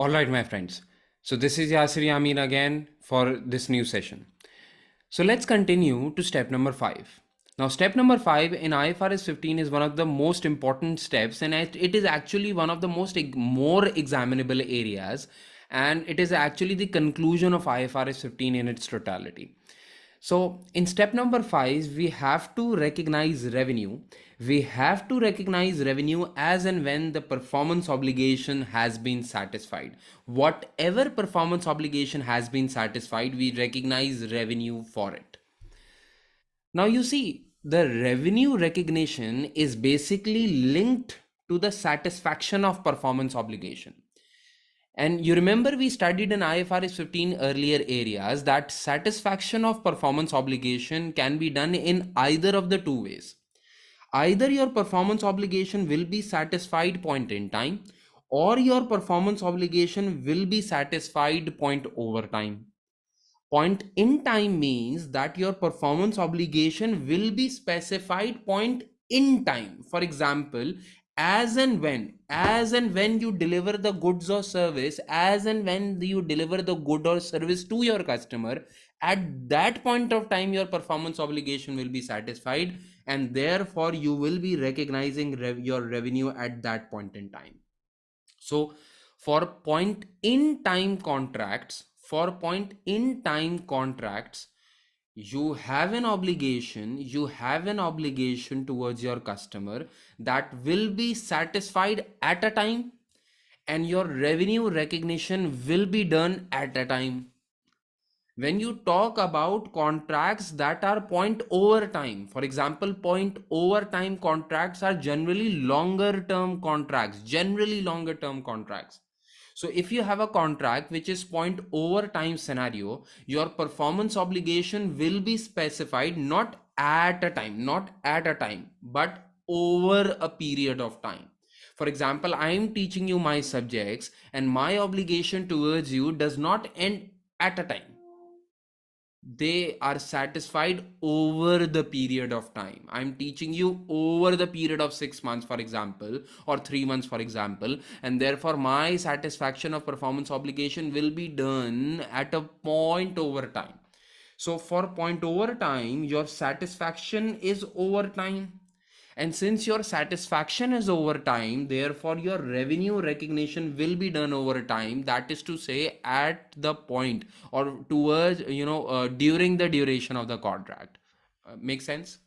All right, my friends. So this is Yasir Yamin again for this new session. So let's continue to step number 5. Now, step number 5 in IFRS 15 is one of the most important steps, and it is actually one of the more examinable areas, and it is actually the conclusion of IFRS 15 in its totality. So in step number 5, we have to recognize revenue. We have to recognize revenue as and when the performance obligation has been satisfied. Whatever performance obligation has been satisfied, we recognize revenue for it. Now you see, the revenue recognition is basically linked to the satisfaction of performance obligation. And you remember we studied in IFRS 15 earlier areas that satisfaction of performance obligation can be done in either of the two ways. Either your performance obligation will be satisfied point in time, or your performance obligation will be satisfied point over time. Point in time means that your performance obligation will be specified point in time. For example, as and when you deliver the goods or service, as and when you deliver the good or service to your customer, at that point of time your performance obligation will be satisfied, and therefore you will be recognizing your revenue at that point in time. So for point in time contracts, you have an obligation towards your customer that will be satisfied at a time, and your revenue recognition will be done at a time. When you talk about contracts that are point over time, for example, point over time contracts are generally longer term contracts. So if you have a contract which is point over time scenario, your performance obligation will be specified not at a time, but over a period of time. For example, I am teaching you my subjects, and my obligation towards you does not end at a time. They are satisfied over the period of time. I'm teaching you over the period of 6 months, for example, or 3 months, for example, and therefore my satisfaction of performance obligation will be done at a point over time. So for point over time, your satisfaction is over time, and since your satisfaction is over time, therefore your revenue recognition will be done over time. That is to say, at the point or towards, during the duration of the contract. Make sense?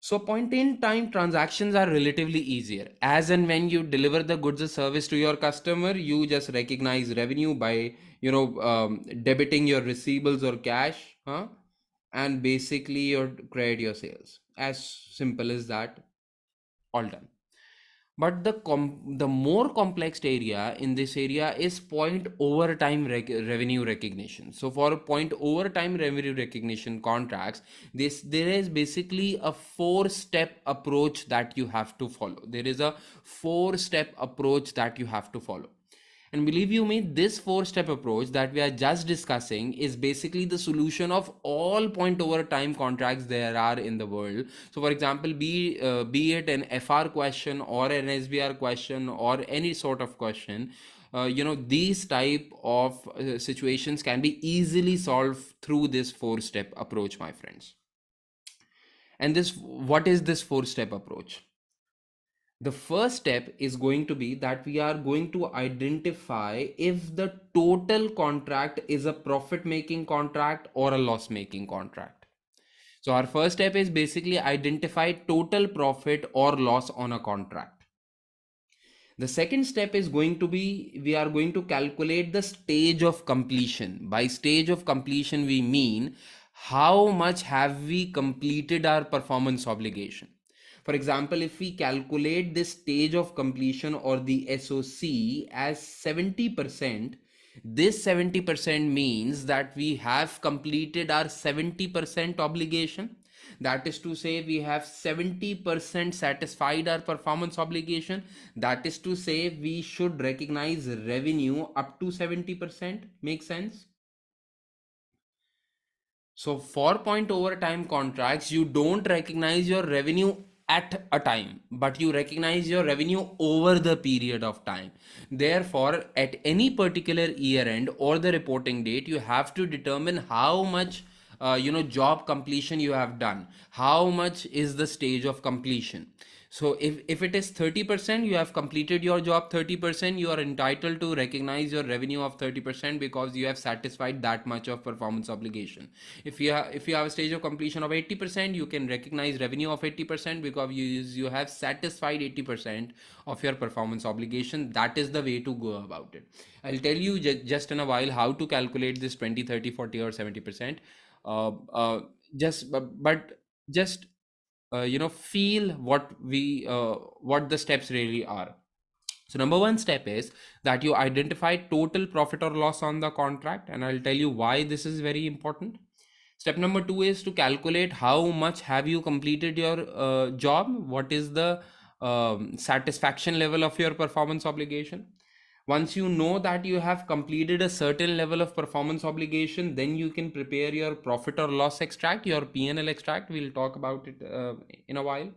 So point in time transactions are relatively easier. As and when you deliver the goods or service to your customer, you just recognize revenue by, debiting your receivables or cash, huh? And basically your credit your sales. As simple as that, all done. But the more complex area in this area is point over time revenue recognition. So for point over time revenue recognition contracts, there is basically a four-step approach that you have to follow. There is a four-step approach that you have to follow. And believe you me, this four-step approach that we are just discussing is basically the solution of all point over time contracts there are in the world. So, for example, be it an FR question or an SBR question or any sort of question, these type of situations can be easily solved through this four-step approach, my friends. And what is this four-step approach? The first step is going to be that we are going to identify if the total contract is a profit making contract or a loss making contract. So our first step is basically identify total profit or loss on a contract. The second step is going to be, we are going to calculate the stage of completion. By stage of completion, we mean how much have we completed our performance obligation. For example, if we calculate this stage of completion or the SOC as 70%, this 70% means that we have completed our 70% obligation. That is to say, we have 70% satisfied our performance obligation. That is to say, we should recognize revenue up to 70%. Make sense? So for point over time contracts, you don't recognize your revenue at a time, but you recognize your revenue over the period of time. Therefore, at any particular year end or the reporting date, you have to determine how much job completion you have done, how much is the stage of completion. So if it is 30%, you have completed your job 30%, you are entitled to recognize your revenue of 30% because you have satisfied that much of performance obligation. If you have a stage of completion of 80%, you can recognize revenue of 80% because you have satisfied 80% of your performance obligation. That is the way to go about it. I'll tell you just in a while how to calculate this 20, 30, 40 or 70%. uh, uh, but just feel what the steps really are. So number one step is that you identify total profit or loss on the contract, and I'll tell you why this is very important. Step number two is to calculate how much have you completed your job, what is the satisfaction level of your performance obligation. Once you know that you have completed a certain level of performance obligation, then you can prepare your profit or loss extract, your P&L extract. We'll talk about it in a while.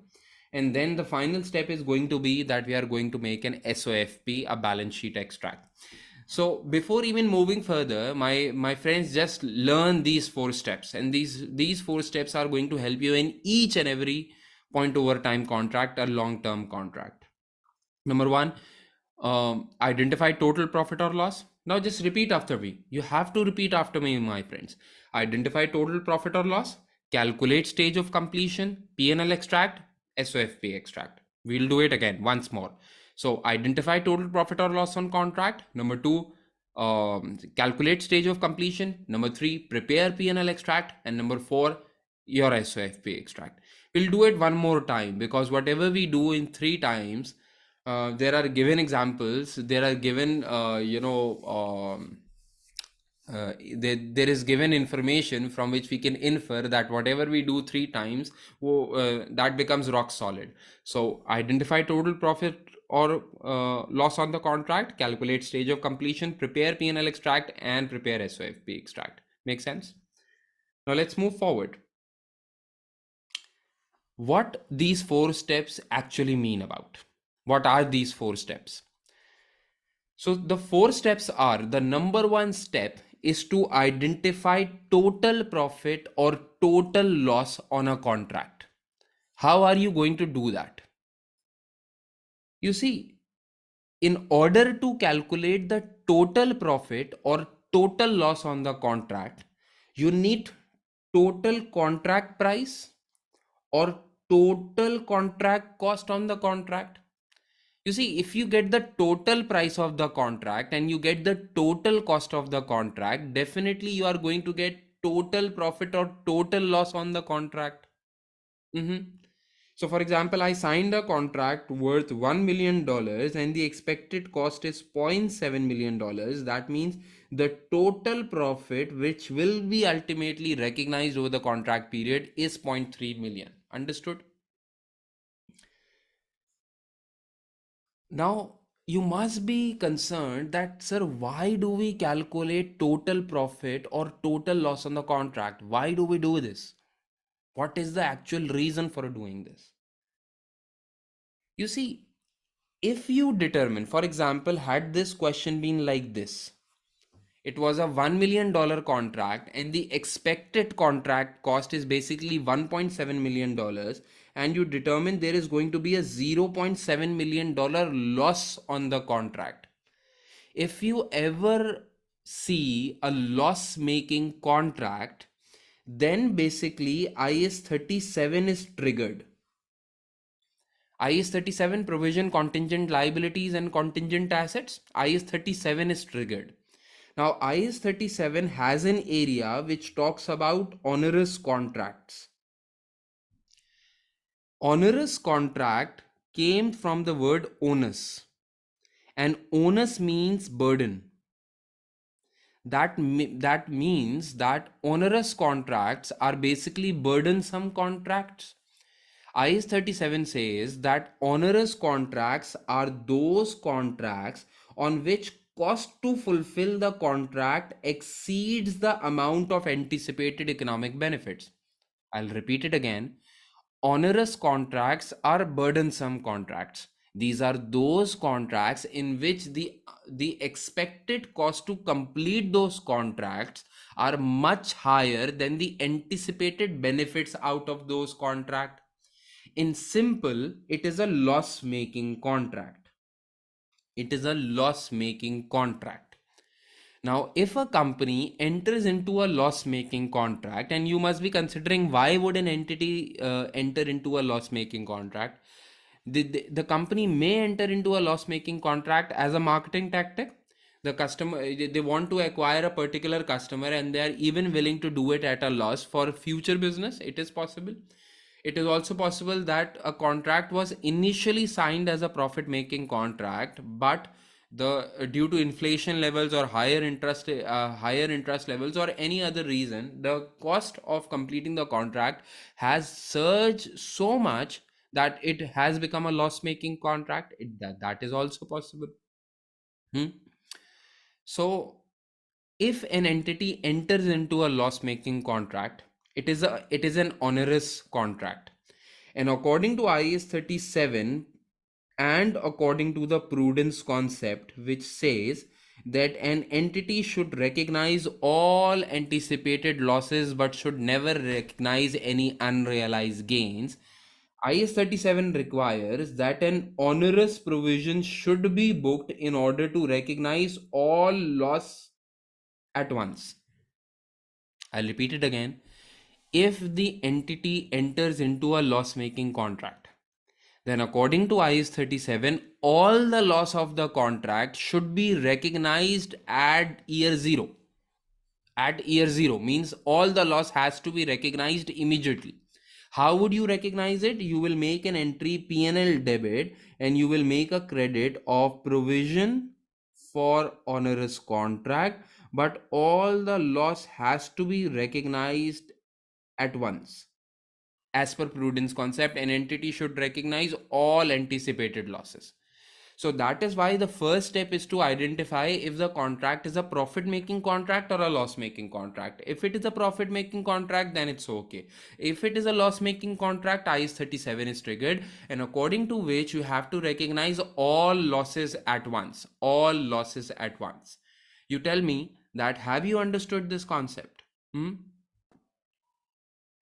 And then the final step is going to be that we are going to make an SOFP, a balance sheet extract. So before even moving further, my friends, just learn these four steps, and these four steps are going to help you in each and every point over time contract or long term contract. Number one, identify total profit or loss. Now just repeat after me. You have to repeat after me, my friends. Identify total profit or loss, calculate stage of completion, P&L extract, SOFP extract. We'll do it again once more. So identify total profit or loss on contract. Number two, calculate stage of completion. Number three, prepare P&L extract. And number four, your SOFP extract. We'll do it one more time because whatever we do in three times, there are given examples, there are given there is given information from which we can infer that whatever we do three times, that becomes rock solid. So identify total profit or loss on the contract, calculate stage of completion, prepare P&L extract, and prepare SOFP extract. Make sense? Now let's move forward. What these four steps actually mean about? What are these four steps? So the four steps are, the number one step is to identify total profit or total loss on a contract. How are you going to do that? You see, in order to calculate the total profit or total loss on the contract, you need total contract price or total contract cost on the contract. You see, if you get the total price of the contract and you get the total cost of the contract, definitely you are going to get total profit or total loss on the contract. Mhm. So, for example, I signed a contract worth $1 million and the expected cost is $0.7 million. That means the total profit which will be ultimately recognized over the contract period is 0.3 million. Understood? Now, you must be concerned that, sir, why do we calculate total profit or total loss on the contract? Why do we do this? What is the actual reason for doing this? You see, if you determine, for example, had this question been like this, it was a $1 million contract and the expected contract cost is basically $1.7 million, and you determine there is going to be a $0.7 million loss on the contract. If you ever see a loss making contract, then basically IS 37 is triggered. IS 37, provision contingent liabilities and contingent assets. IS 37 is triggered. Now IS 37 has an area which talks about onerous contracts. Onerous contract came from the word onus, and onus means burden. That means that onerous contracts are basically burdensome contracts. IS 37 says that onerous contracts are those contracts on which cost to fulfill the contract exceeds the amount of anticipated economic benefits. I'll repeat it again. Onerous contracts are burdensome contracts. These are those contracts in which the expected cost to complete those contracts are much higher than the anticipated benefits out of those contract. In simple, it is a loss making contract. It is a loss making contract. Now, if a company enters into a loss-making contract, and you must be considering why would an entity enter into a loss-making contract? The company may enter into a loss-making contract as a marketing tactic. The customer, they want to acquire a particular customer, and they are even willing to do it at a loss for future business. It is possible. It is also possible that a contract was initially signed as a profit-making contract, but the due to inflation levels or higher interest levels or any other reason, the cost of completing the contract has surged so much that it has become a loss making contract. That is also possible. Hmm? So if an entity enters into a loss making contract, it is an onerous contract, and according to IAS 37 and according to the prudence concept, which says that an entity should recognize all anticipated losses but should never recognize any unrealized gains, IS 37 requires that an onerous provision should be booked in order to recognize all loss at once. I'll repeat it again. If the entity enters into a loss making contract, then according to IS 37, all the loss of the contract should be recognized at year zero. At year zero means all the loss has to be recognized immediately. How would you recognize it? You will make an entry P&L debit, and you will make a credit of provision for onerous contract, but all the loss has to be recognized at once. As per prudence concept, an entity should recognize all anticipated losses. So that is why the first step is to identify if the contract is a profit making contract or a loss making contract. If it is a profit making contract, then it's okay. If it is a loss making contract, IS 37 is triggered, and according to which you have to recognize all losses at once. All losses at once. You tell me that, have you understood this concept? Hmm?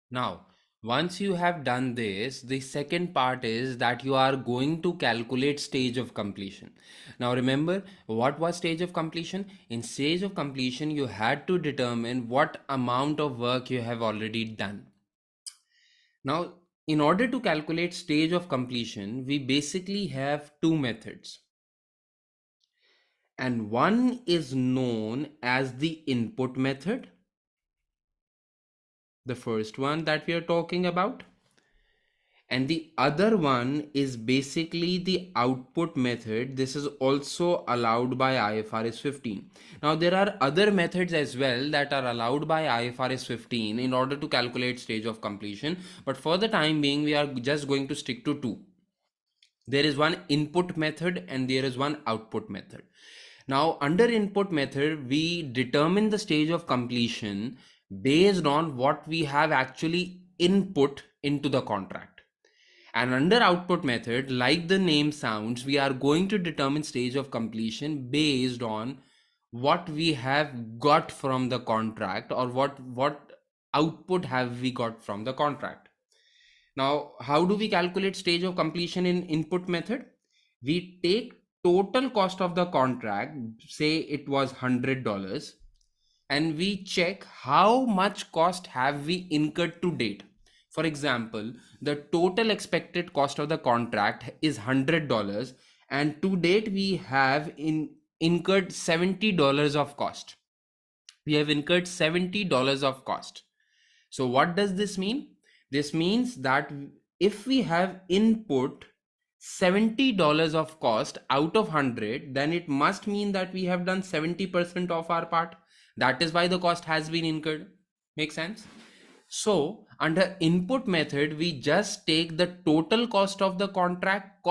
Now, once you have done this, the second part is that you are going to calculate stage of completion. Now, remember what was stage of completion? In stage of completion, you had to determine what amount of work you have already done. Now, in order to calculate stage of completion, we basically have two methods. And one is known as the input method, the first one that we are talking about, and the other one is basically the output method. This is also allowed by IFRS 15. Now there are other methods as well that are allowed by IFRS 15 in order to calculate stage of completion, but for the time being we are just going to stick to two. There is one input method and there is one output method. Now under input method, we determine the stage of completion based on what we have actually input into the contract. And under output method, like the name sounds, we are going to determine stage of completion based on what we have got from the contract, or what output have we got from the contract. Now, how do we calculate stage of completion in input method? We take total cost of the contract, say it was $100, and we check how much cost have we incurred to date. For example, the total expected cost of the contract is $100, and to date we have incurred $70 of cost. We have incurred $70 of cost. So what does this mean? This means that if we have input $70 of cost out of 100, then it must mean that we have done 70% of our part. That is why the cost has been incurred. Make sense? So under input method, we just take the total cost of the contract,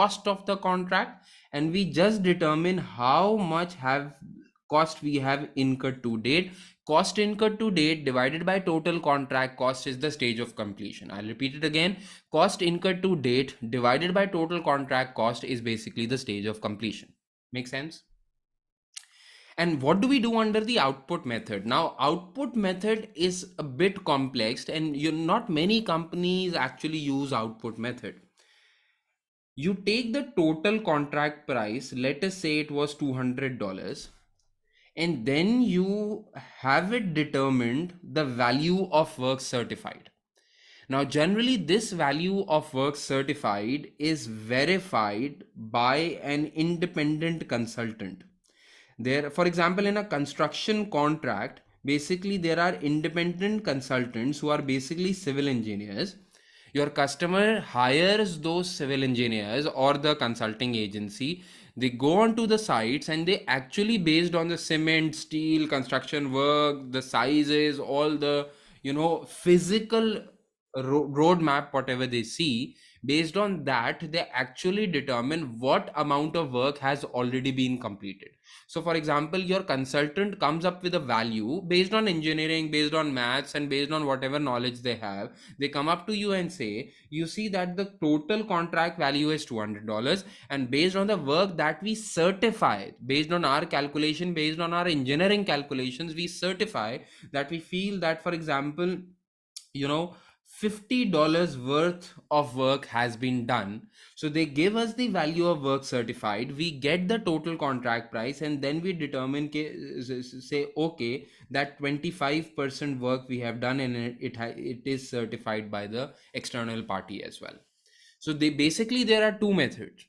and we just determine how much have cost we have incurred to date. Cost incurred to date divided by total contract cost is the stage of completion. I'll repeat it again. Cost incurred to date divided by total contract cost is basically the stage of completion. Make sense? And what do we do under the output method? Now, output method is a bit complex, and not many companies actually use output method. You take the total contract price, let us say it was $200, and then you have it determined the value of work certified. Now, generally, this value of work certified is verified by an independent consultant. There, for example, in a construction contract, basically there are independent consultants who are basically civil engineers. Your customer hires those civil engineers or the consulting agency. They go onto the sites and they actually, based on the cement, steel, construction work, the sizes, all the physical roadmap, whatever they see, based on that they actually determine what amount of work has already been completed. So for example, your consultant comes up with a value based on engineering, based on maths, and based on whatever knowledge they have. They come up to you and say, you see that the total contract value is $200, and based on the work that we certify, based on our calculation, based on our engineering calculations, we certify that we feel that, for example, you know $50 worth of work has been done. So they give us the value of work certified, we get the total contract price, and then we determine, say, okay, that 25% work we have done, and it is certified by the external party as well. So they basically, there are two methods.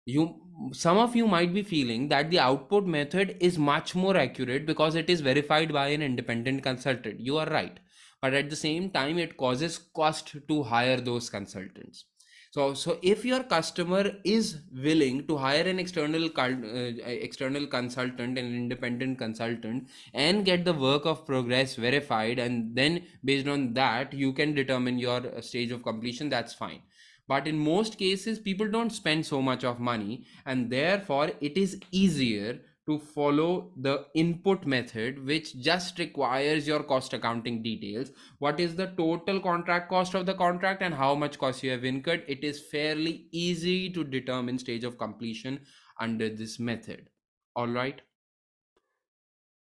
you some of you might be feeling that the output method is much more accurate because it is verified by an independent consultant. You are right, but at the same time it causes cost to hire those consultants. So if your customer is willing to hire an external consultant, an independent consultant, and get the work of progress verified, and then based on that you can determine your stage of completion, that's fine. But in most cases people don't spend so much of money, and therefore it is easier to follow the input method, which just requires your cost accounting details. What is the total contract cost of the contract and how much cost you have incurred? It is fairly easy to determine stage of completion under this method. All right.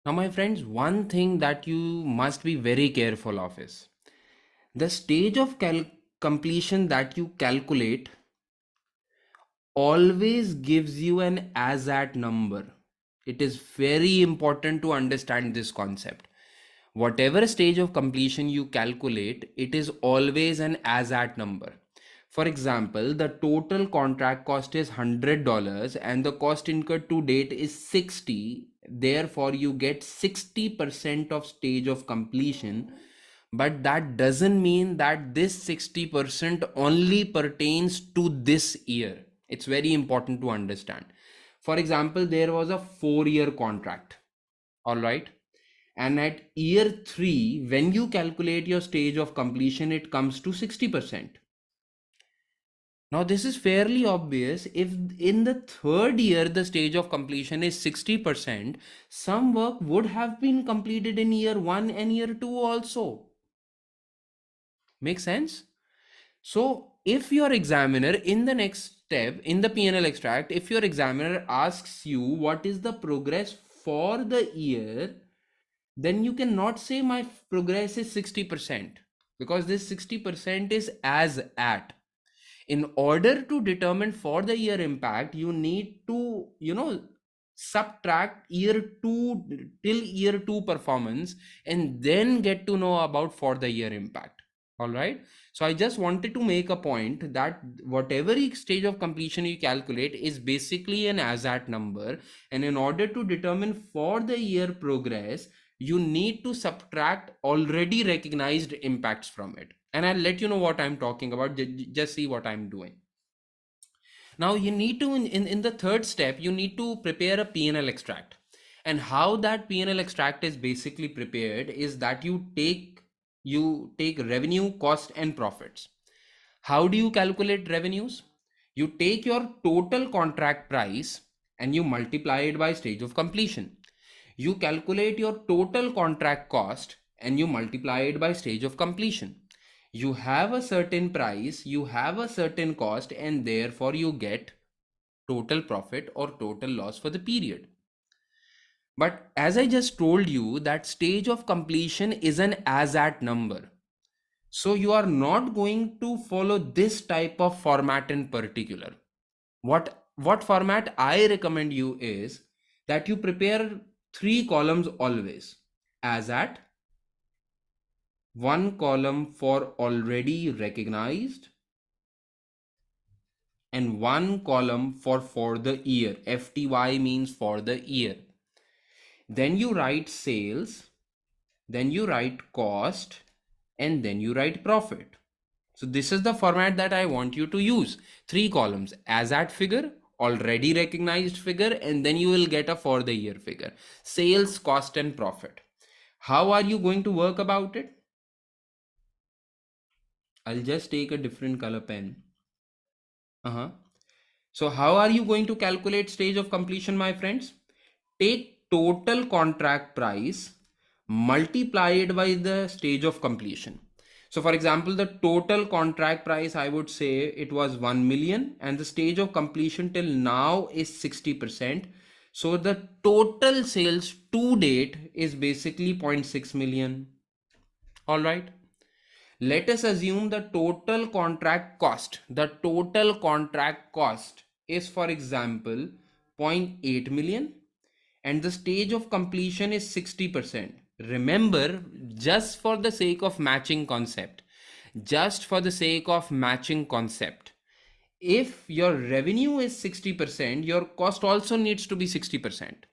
Now, my friends, one thing that you must be very careful of is the stage of completion that you calculate always gives you an as at number. It is very important to understand this concept. Whatever stage of completion you calculate, it is always an as at number. For example, the total contract cost is $100 and the cost incurred to date is 60. Therefore, you get 60% of stage of completion. But that doesn't mean that this 60% only pertains to this year. It's very important to understand. For example, there was a 4-year contract. All right. And at year 3, when you calculate your stage of completion, it comes to 60%. Now, this is fairly obvious. If in the 3rd year the stage of completion is 60%, some work would have been completed in year 1 and year 2 also. Make sense? So, if your examiner in the next step in the P&L extract, if your examiner asks you what is the progress for the year, then you cannot say my progress is 60%, because this 60% is as at. In order to determine for the year impact, you need to subtract year 2 till year 2 performance, and then get to know about for the year impact. All right. So I just wanted to make a point that whatever stage of completion you calculate is basically an as at number, and in order to determine for the year progress, you need to subtract already recognized impacts from it. And I'll let you know what I'm talking about. Just see what I'm doing. Now you need to, in the 3rd step, you need to prepare a P&L extract. And how that P&L extract is basically prepared is that you take revenue, cost, and profits. How do you calculate revenues? You take your total contract price and you multiply it by stage of completion. You calculate your total contract cost and you multiply it by stage of completion. You have a certain price, you have a certain cost, and therefore you get total profit or total loss for the period. But as I just told you, that stage of completion is an as at number. So you are not going to follow this type of format in particular. What format I recommend you is that you prepare three columns always. As at, one column for already recognized, and one column for the year. FTY means for the year. Then you write sales, then you write cost, and then you write profit. So this is the format that I want you to use. Three columns: as at figure, already recognized figure, and then you will get a for the year figure. Sales, cost, and profit. How are you going to work about it? I'll just take a different color pen. Uh-huh. So how are you going to calculate stage of completion, my friends? Take total contract price, multiply it by the stage of completion. So for example, the total contract price, I would say it was 1 million, and the stage of completion till now is 60%. So the total sales to date is basically 0.6 million. All right. Let us assume the total contract cost. The total contract cost is, for example, 0.8 million, and the stage of completion is 60%. Remember, just for the sake of matching concept, just for the sake of matching concept, if your revenue is 60%, your cost also needs to be 60%.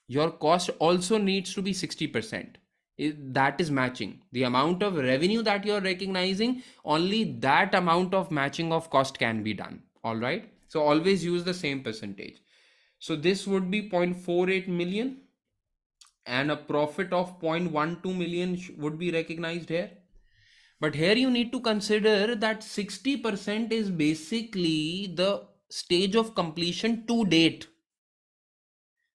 Your cost also needs to be 60%. That is matching. The amount of revenue that you're recognizing, only that amount of matching of cost can be done. All right. So always use the same percentage. So this would be 0.48 million, and a profit of 0.12 million would be recognized here. But here you need to consider that 60% is basically the stage of completion to date.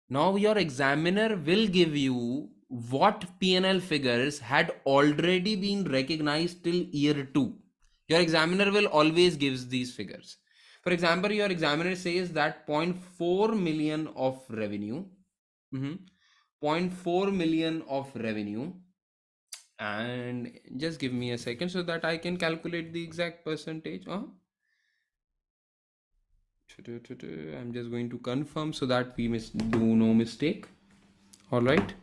Now your examiner will give you what P&L figures had already been recognized till year 2. Your examiner will always gives these figures. For example, your examiner says that zero point 0.4 million of revenue, zero point 0.4 million of revenue, and just give me a second so that I can calculate the exact percentage. I'm just going to confirm so that we do no mistake. All right.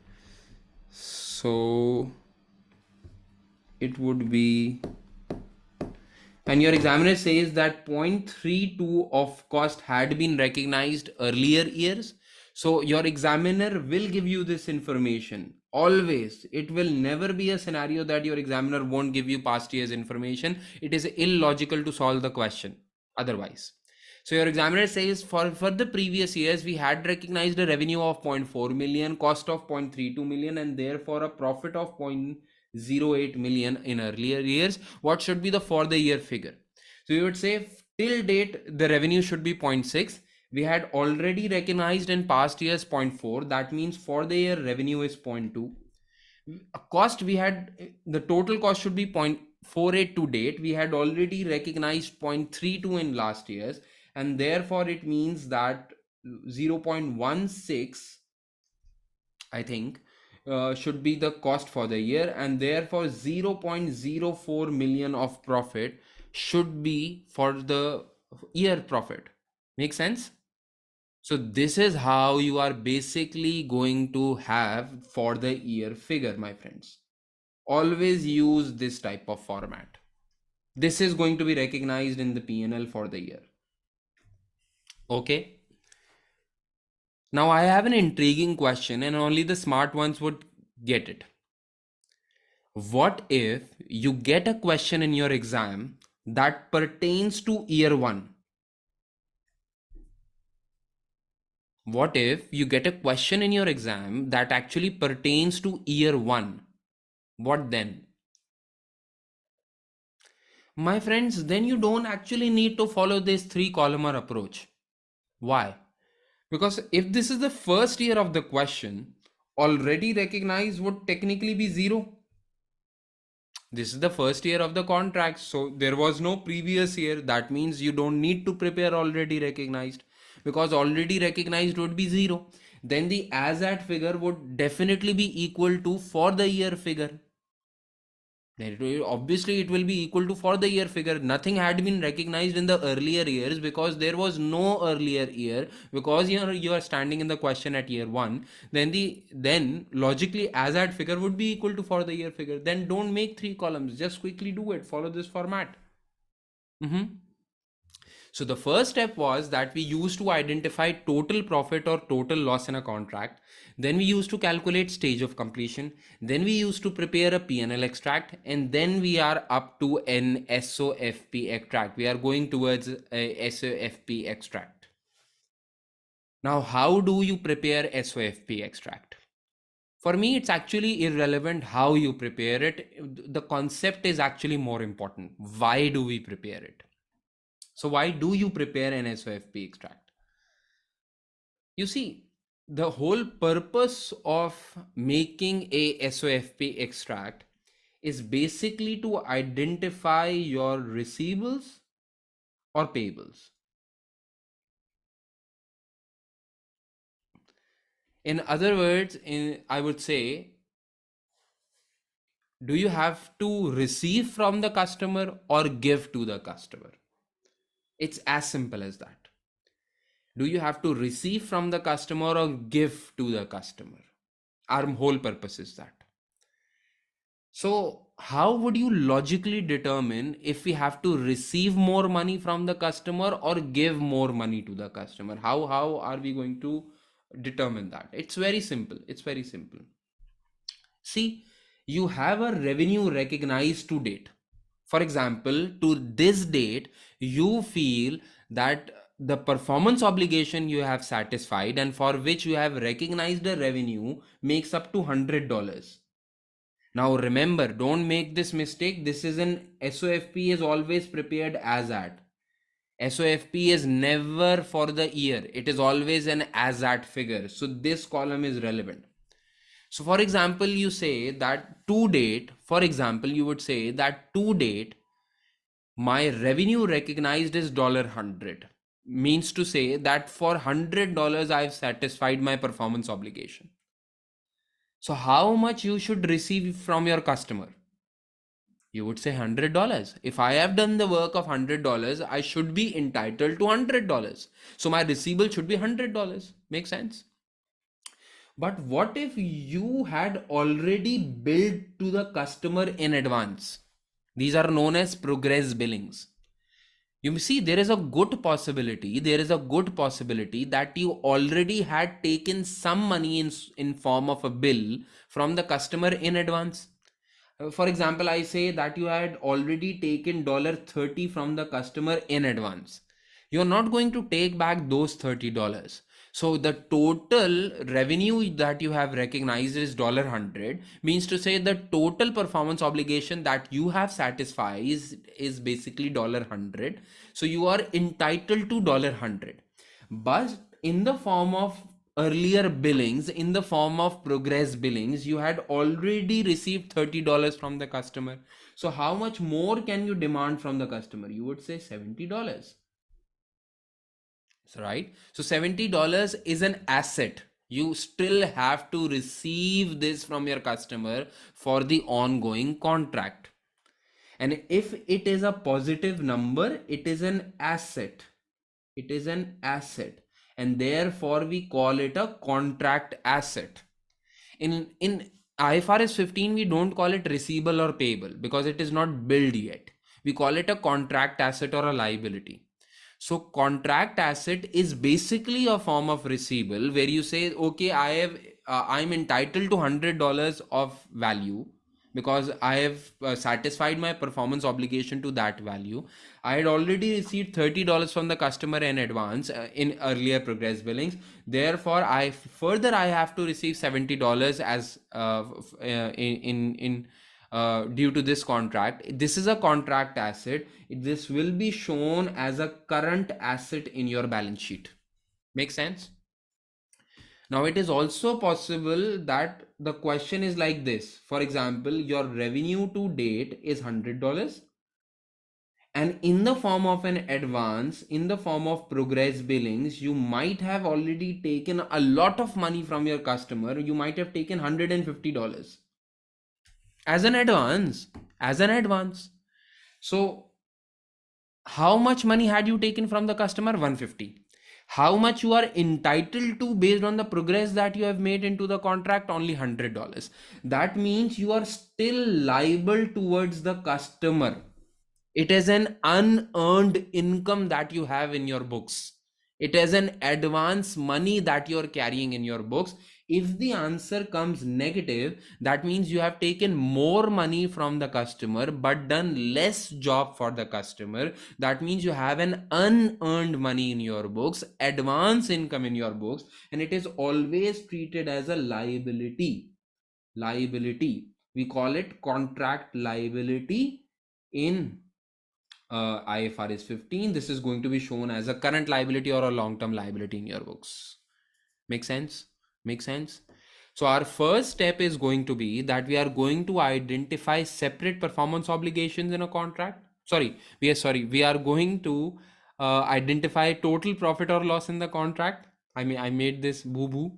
So it would be, and your examiner says that 0.32 of cost had been recognized earlier years. So your examiner will give you this information always. It will never be a scenario that your examiner won't give you past years information. It is illogical to solve the question otherwise. So your examiner says for the previous years, we had recognized a revenue of 0.4 million, cost of 0.32 million, and therefore a profit of 0.08 million in earlier years. What should be the for the year figure? So you would say till date, the revenue should be 0.6. We had already recognized in past years 0.4. That means for the year revenue is 0.2. Cost, we had the total cost should be 0.48 to date. We had already recognized 0.32 in last years, and therefore it means that 0.16, I think, should be the cost for the year, and therefore 0.04 million of profit should be for the year profit. Make sense? So this is how you are basically going to have for the year figure, my friends. Always use this type of format. This is going to be recognized in the P&L for the year. Okay. Now I have an intriguing question, and only the smart ones would get it. What if you get a question in your exam that pertains to year 1? What if you get a question in your exam that actually pertains to year 1? What then? My friends, then you don't actually need to follow this 3 columnar approach. Why? Because if this is the first year of the question, already recognized would technically be zero. This is the first year of the contract, so there was no previous year. That means you don't need to prepare already recognized, because already recognized would be zero. Then the as at figure would definitely be equal to for the year figure. Then obviously it will be equal to for the year figure. Nothing had been recognized in the earlier years because there was no earlier year, because you are standing in the question at year one. Then logically as at figure would be equal to for the year figure. Then don't make three columns. Just quickly do it. Follow this format. Mm-hmm. So the first step was that we used to identify total profit or total loss in a contract. Then we used to calculate stage of completion. Then we used to prepare a P&L extract. And then we are up to an SOFP extract. We are going towards a SOFP extract. Now, how do you prepare SOFP extract? For me, it's actually irrelevant how you prepare it. The concept is actually more important. Why do we prepare it? So why do you prepare an SOFP extract? You see, the whole purpose of making a SOFP extract is basically to identify your receivables or payables. In other words, I would say, do you have to receive from the customer or give to the customer? It's as simple as that. Do you have to receive from the customer or give to the customer? Our whole purpose is that. So, how would you logically determine if we have to receive more money from the customer or give more money to the customer? How are we going to determine that? It's very simple. It's very simple. See, you have a revenue recognized to date. For example, to this date, you feel that the performance obligation you have satisfied and for which you have recognized a revenue makes up to $100. Now remember, don't make this mistake. This is an SOFP is always prepared as at. SOFP is never for the year. It is always an as at figure. So this column is relevant. So for example, you say that to date, for example, you would say that to date, my revenue recognized is $100. Means to say that for $100, I've satisfied my performance obligation. So how much you should receive from your customer? You would say $100. If I have done the work of $100, I should be entitled to $100. So my receivable should be $100. Make sense? But what if you had already billed to the customer in advance? These are known as progress billings. You see, there is a good possibility that you already had taken some money in form of a bill from the customer in advance. For example, I say that you had already taken $30 from the customer in advance. You're not going to take back those $30. So the total revenue that you have recognized is $100, means to say the total performance obligation that you have satisfied is basically $100. So you are entitled to $100. But in the form of earlier billings, in the form of progress billings, you had already received $30 from the customer. So how much more can you demand from the customer? You would say $70. Right? So $70 is an asset. You still have to receive this from your customer for the ongoing contract. And if it is a positive number, it is an asset. It is an asset. And therefore we call it a contract asset. In IFRS 15, we don't call it receivable or payable because it is not billed yet. We call it a contract asset or a liability. So contract asset is basically a form of receivable where you say, okay, I'm entitled to $100 of value because I have satisfied my performance obligation to that value. I had already received $30 from the customer in advance in earlier progress billings. Therefore, I have to receive $70 as in due to this contract. This is a contract asset. This will be shown as a current asset in your balance sheet. Make sense? Now, it is also possible that the question is like this. For example, your revenue to date is $100, and in the form of an advance, in the form of progress billings, you might have already taken a lot of money from your customer. You might have taken $150 as an advance, as an advance. So how much money had you taken from the customer? 150. How much you are entitled to based on the progress that you have made into the contract? Only $100. That means you are still liable towards the customer. It is an unearned income that you have in your books. It is an advance money that you're carrying in your books. If the answer comes negative, that means you have taken more money from the customer but done less job for the customer. That means you have an unearned money in your books, advance income in your books, and it is always treated as a liability. Liability. We call it contract liability in IFRS 15. This is going to be shown as a current liability or a long-term liability in your books. Make sense? Make sense? So our first step is going to be that we are going to identify separate performance obligations in a contract. We are going to identify total profit or loss in the contract. I mean, I made this boo boo.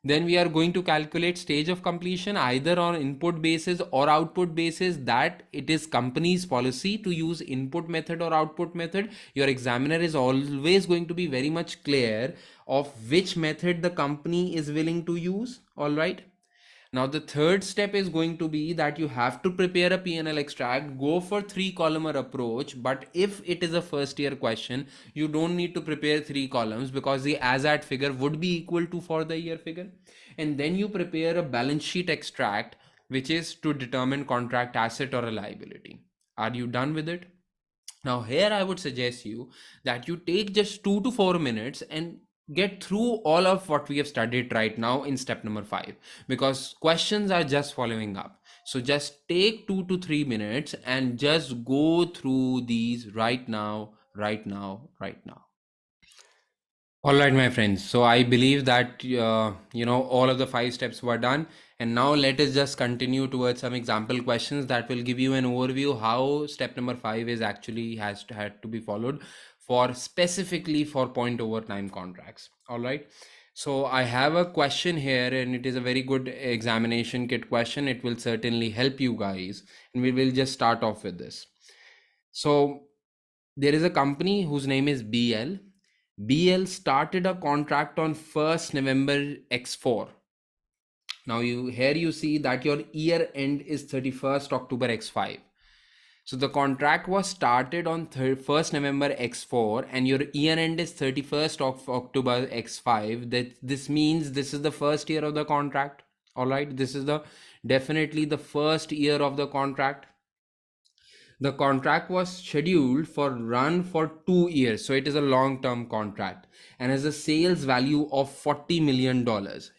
Then we are going to calculate stage of completion either on input basis or output basis, that it is company's policy to use input method or output method. Your examiner is always going to be very much clear of which method the company is willing to use. All right. Now the third step is going to be that you have to prepare a P&L extract, go for 3 column approach. But if it is a first year question, you don't need to prepare 3 columns because the as at figure would be equal to for the year figure. And then you prepare a balance sheet extract, which is to determine contract asset or a liability. Are you done with it? Now, here I would suggest you that you take just 2 to 4 minutes and get through all of what we have studied right now in step number 5, because questions are just following up. So just take 2 to 3 minutes and just go through these right now, right now, right now. All right, my friends. So I believe that all of the 5 steps were done, and now let us just continue towards some example questions that will give you an overview how step number 5 is actually had to be followed for specifically for point over time contracts. All right. So I have a question here, and it is a very good examination kit question. It will certainly help you guys, and we will just start off with this. So there is a company whose name is BL. BL started a contract on 1st November X4. Now you see that your year end is 31st October X5. So the contract was started on 1st November X4 and your year end is 31st of October X5. That this means this is the first year of the contract. All right, this is the definitely the first year of the contract. The contract was scheduled for run for 2 years, so it is a long-term contract and has a sales value of $40 million.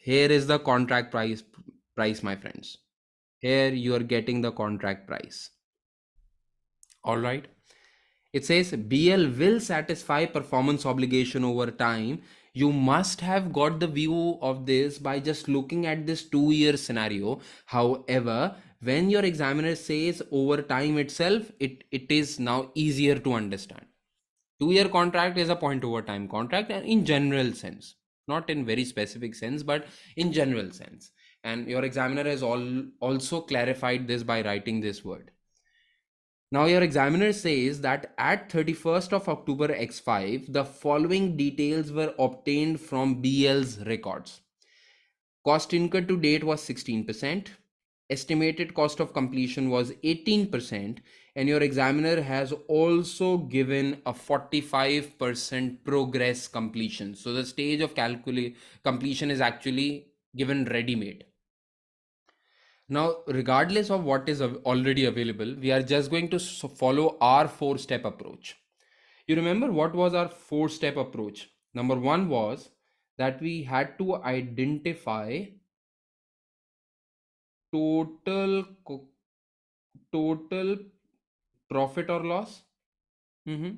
Here is the contract price, my friends. Here you are getting the contract price. All right. It says BL will satisfy performance obligation over time. You must have got the view of this by just looking at this 2 year scenario. However, when your examiner says over time itself, it is now easier to understand. 2 year contract is a point over time contract and in general sense, not in very specific sense, but in general sense. And your examiner has also clarified this by writing this word. Now your examiner says that at 31st of October X5, the following details were obtained from BL's records. Cost incurred to date was 16%. Estimated cost of completion was 18%. And your examiner has also given a 45% progress completion. So the stage of completion is actually given ready-made. Now, regardless of what is already available, we are just going to follow our 4 step approach. You remember what was our 4 step approach? Number 1 was that we had to identify total total profit or loss. Mm-hmm.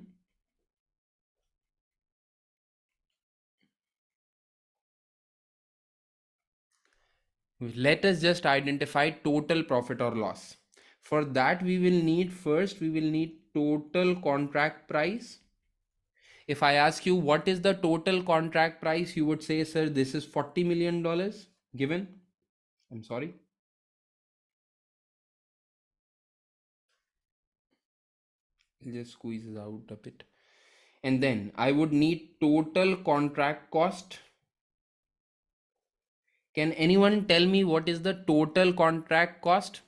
Let us just identify total profit or loss. For that, we will need first, we will need total contract price. If I ask you what is the total contract price, you would say, sir, this is $40 million given. I'm sorry. I'll just squeeze it out a bit. And then I would need total contract cost. Can anyone tell me what is the total contract cost?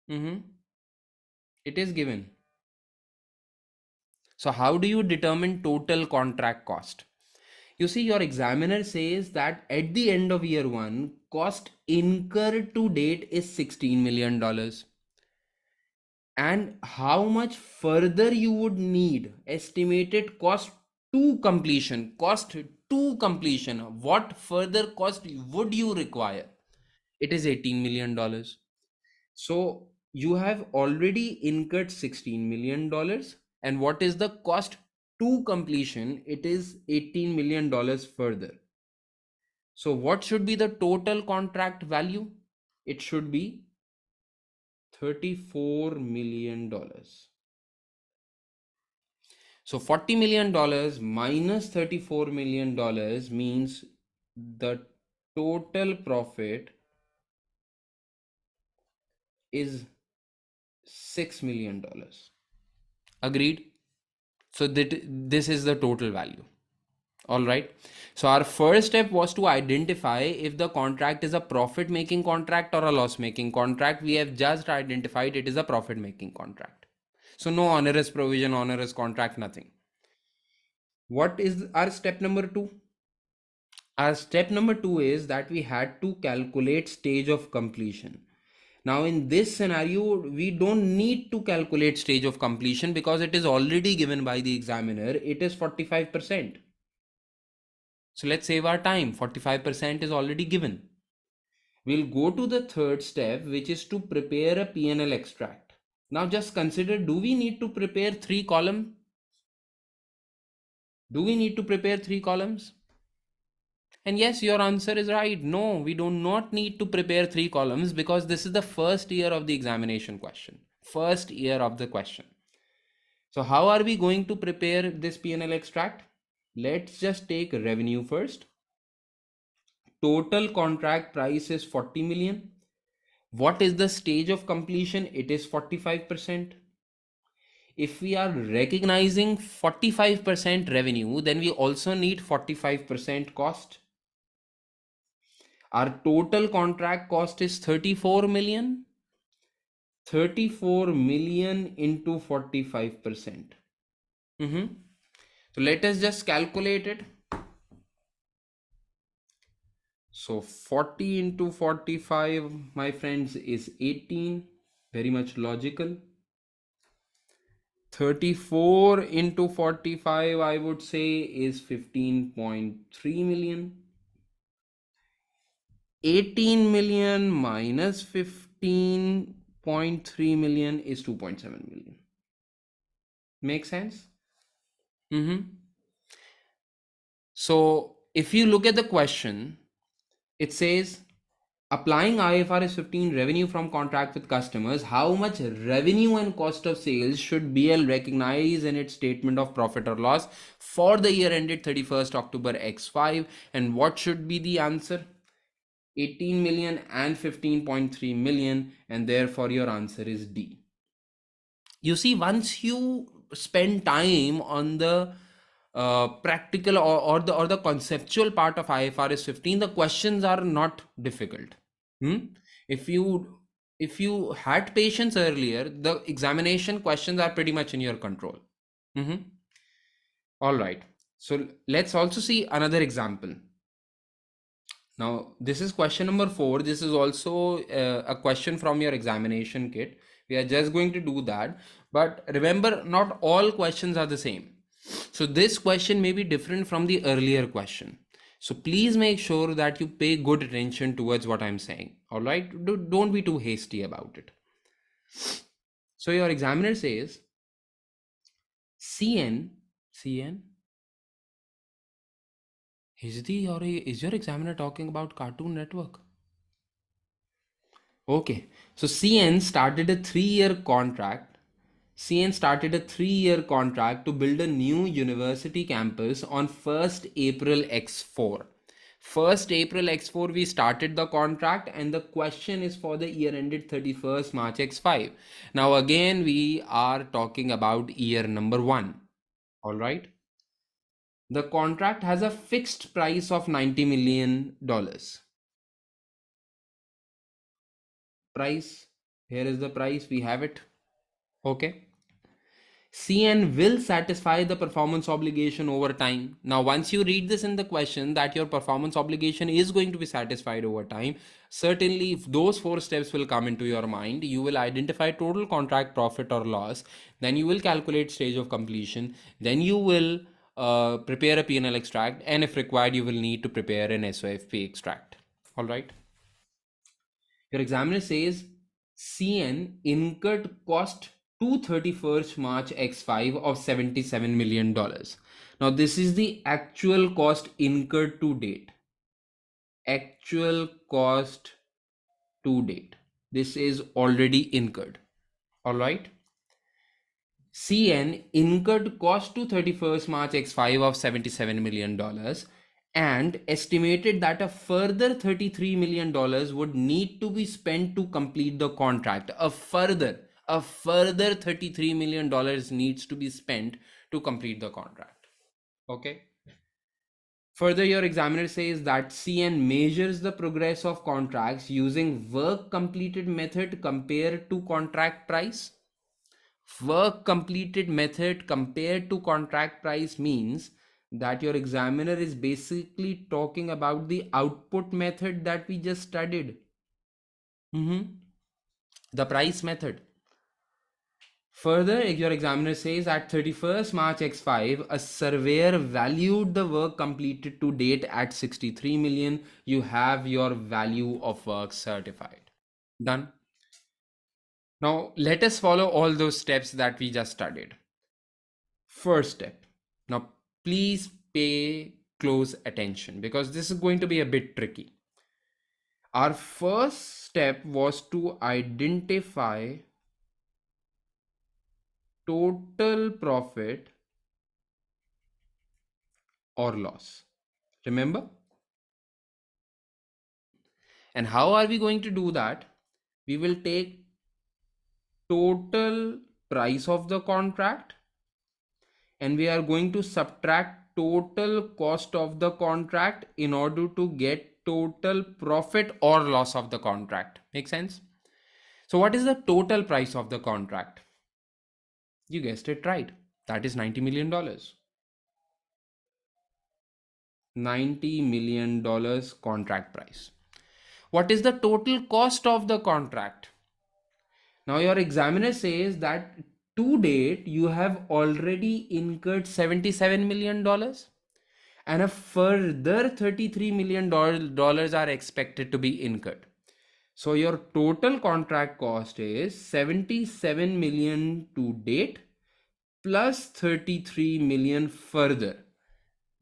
It is given. So how do you determine total contract cost? You see, your examiner says that at the end of year one, cost incurred to date is $16 million. And how much further you would need estimated cost to completion, what further cost would you require? It is $18 million. So you have already incurred $16 million. And what is the cost to completion? It is $18 million further. So what should be the total contract value? It should be $34 million. So $40 million minus $34 million means the total profit is $6 million. Agreed? So that this is the total value. All right. So our first step was to identify if the contract is a profit making contract or a loss making contract. We have just identified it is a profit making contract. So no onerous provision, onerous contract, nothing. What is our step number two? Our step number two is that we had to calculate stage of completion. Now, in this scenario, we don't need to calculate stage of completion because it is already given by the examiner. It is 45%. So let's save our time. 45% is already given. We'll go to the third step, which is to prepare a P&L extract. Now just consider, do we need to prepare 3 columns? Do we need to prepare 3 columns? And yes, your answer is right. No, we do not need to prepare 3 columns because this is the first year of the examination question. First year of the question. So how are we going to prepare this P&L extract? Let's just take revenue first. Total contract price is 40 million. What is the stage of completion? It is 45%. If we are recognizing 45% revenue, then we also need 45% cost. Our total contract cost is 34 million. 34 million into 45%. So let us just calculate it. So 40 into 45, my friends, is 18. Very much logical. 34 into 45, I would say, is 15.3 million. 18 million minus 15.3 million is 2.7 million. Make sense? So if you look at the question, it says applying IFRS 15 revenue from contract with customers, how much revenue and cost of sales should BL recognize in its statement of profit or loss for the year ended 31st October X5, and what should be the answer? 18 million and 15.3 million, and therefore your answer is D. You see, once you spend time on the practical or the conceptual part of IFRS 15, the questions are not difficult. If you had patience earlier, the examination questions are pretty much in your control. All right. So let's also see another example. Now, this is question number 4. This is also a question from your examination kit. We are just going to do that. But remember, not all questions are the same. So this question may be different from the earlier question. So please make sure that you pay good attention towards what I'm saying. All right. Don't be too hasty about it. So your examiner says CN. Is your examiner talking about Cartoon Network? Okay. So CN started a 3-year contract. CN started a 3-year contract to build a new university campus on 1st April X4. 1st April X4 we started the contract, and the question is for the year ended 31st March X5. Now again we are talking about year number 1. All right. The contract has a fixed price of $90 million. Price, here is the price, we have it. Okay. CN will satisfy the performance obligation over time. Now, once you read this in the question that your performance obligation is going to be satisfied over time, certainly if those 4 steps will come into your mind, you will identify total contract profit or loss, then you will calculate stage of completion, then you will prepare a P&L extract, and if required, you will need to prepare an SOFP extract. All right. Your examiner says CN incurred cost to 31st March X5 of $77 million. Now, this is the actual cost incurred to date. Actual cost to date. This is already incurred. All right. CN incurred cost to 31st March X5 of $77 million and estimated that a further $33 million would need to be spent to complete the contract. A further $33 million needs to be spent to complete the contract. Okay. Further, your examiner says that CN measures the progress of contracts using work completed method compared to contract price. Work completed method compared to contract price means that your examiner is basically talking about the output method that we just studied. The price method. Further, your examiner says at 31st March X5, a surveyor valued the work completed to date at 63 million. You have your value of work certified. Done. Now, let us follow all those steps that we just studied. First step. Now, please pay close attention because this is going to be a bit tricky. Our first step was to identify total profit or loss. Remember? And how are we going to do that? We will take total price of the contract and we are going to subtract total cost of the contract in order to get total profit or loss of the contract. Make sense? So what is the total price of the contract? You guessed it right. That is $90 million. $90 million contract price. What is the total cost of the contract? Now your examiner says that to date you have already incurred $77 million and a further $33 million are expected to be incurred. So your total contract cost is 77 million to date plus 33 million further.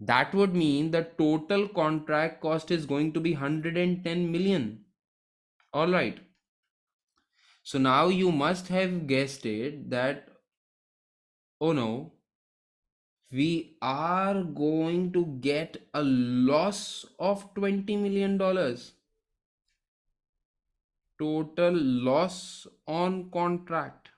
That would mean the total contract cost is going to be 110 million. All right. So now you must have guessed it that, oh no, we are going to get a loss of $20 million. Total loss on contract.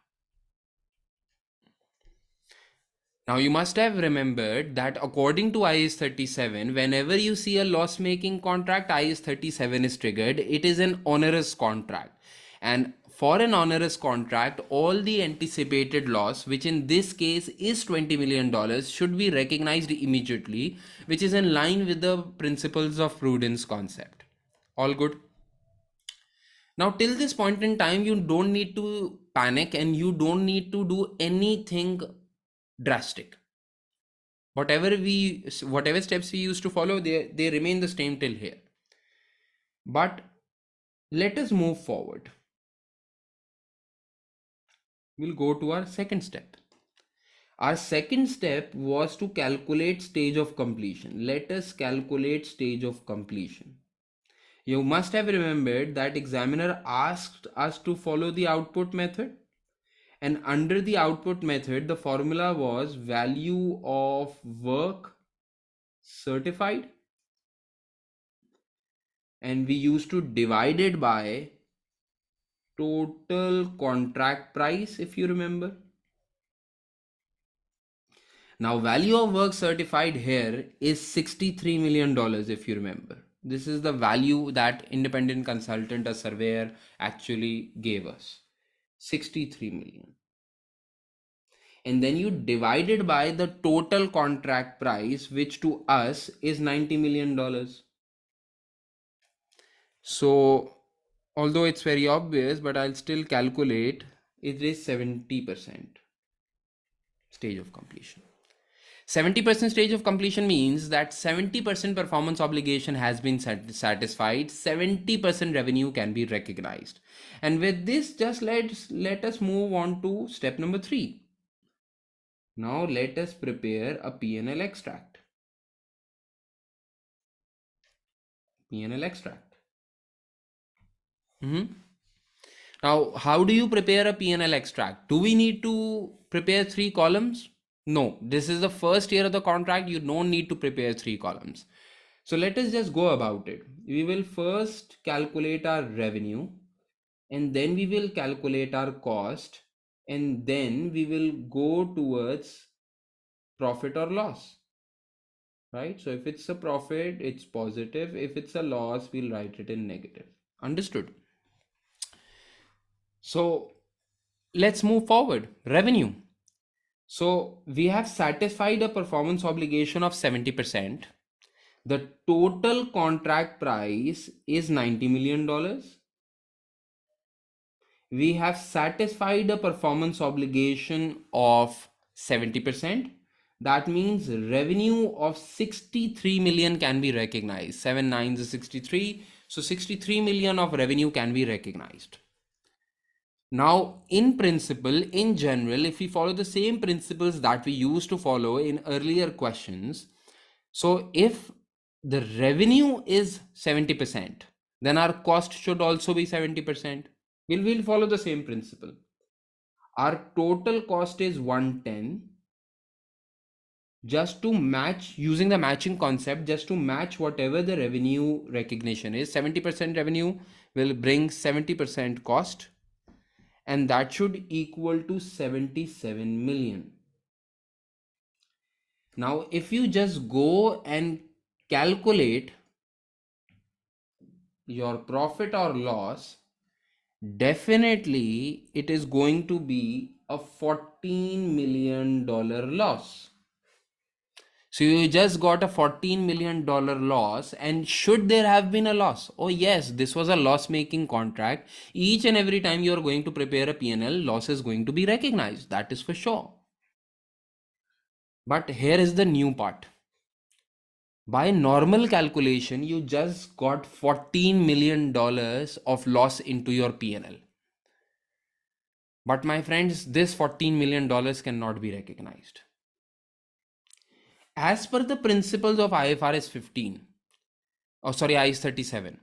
Now you must have remembered that according to IS 37, whenever you see a loss making contract, IS 37 is triggered. It is an onerous contract. And for an onerous contract, all the anticipated loss, which in this case is $20 million, should be recognized immediately, which is in line with the principles of prudence concept. All good? Now, till this point in time, you don't need to panic and you don't need to do anything drastic. Whatever steps we used to follow, they remain the same till here. But let us move forward. We'll go to our second step. Our second step was to calculate stage of completion. Let us calculate stage of completion. You must have remembered that examiner asked us to follow the output method. And under the output method, the formula was value of work certified. And we used to divide it by total contract price, if you remember. Now, value of work certified here is $63 million, if you remember. This is the value that independent consultant, a surveyor, actually gave us. 63 million. And then you divide it by the total contract price, which to us is $90 million. So, although it's very obvious, but I'll still calculate, it is 70% stage of completion. 70% stage of completion means that 70% performance obligation has been satisfied, 70% revenue can be recognized. And with this, just let us move on to step number 3. Now let us prepare a P&L extract. P&L extract. Now, how do you prepare a P&L extract? Do we need to prepare 3 columns? No, this is the first year of the contract. You don't need to prepare 3 columns. So let us just go about it. We will first calculate our revenue, and then we will calculate our cost, and then we will go towards profit or loss. Right? So if it's a profit, it's positive. If it's a loss, we'll write it in negative. Understood? So let's move forward. Revenue. So we have satisfied a performance obligation of 70%. The total contract price is $90 million. We have satisfied a performance obligation of 70%. That means revenue of 63 million can be recognized. 7 nines is 63. So 63 million of revenue can be recognized. Now, in principle, in general, if we follow the same principles that we used to follow in earlier questions, so if the revenue is 70%, then our cost should also be 70%. We'll follow the same principle. Our total cost is 110. Just to match, using the matching concept, just to match whatever the revenue recognition is, 70% revenue will bring 70% cost, and that should equal to 77 million. Now, if you just go and calculate your profit or loss, definitely it is going to be a $14 million loss. So you just got a $14 million loss. And should there have been a loss? Oh yes, this was a loss-making contract. Each and every time you are going to prepare a P&L, loss is going to be recognized. That is for sure. But here is the new part. By normal calculation, you just got $14 million of loss into your P&L. But my friends, this $14 million cannot be recognized. As per the principles of IFRS 15, IAS 37,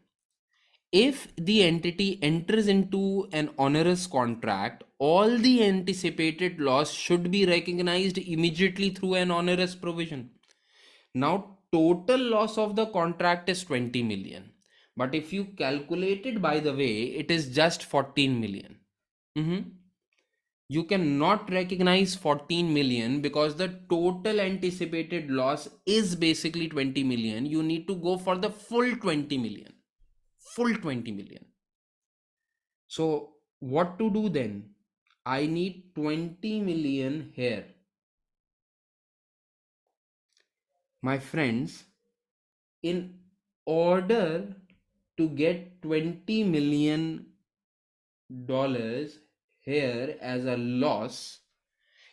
if the entity enters into an onerous contract, all the anticipated loss should be recognized immediately through an onerous provision. Now, total loss of the contract is 20 million. But if you calculate it by the way, it is just 14 million. You cannot recognize 14 million because the total anticipated loss is basically 20 million. You need to go for the full 20 million. Full 20 million. So what to do then? I need 20 million here. My friends, in order to get $20 million here as a loss,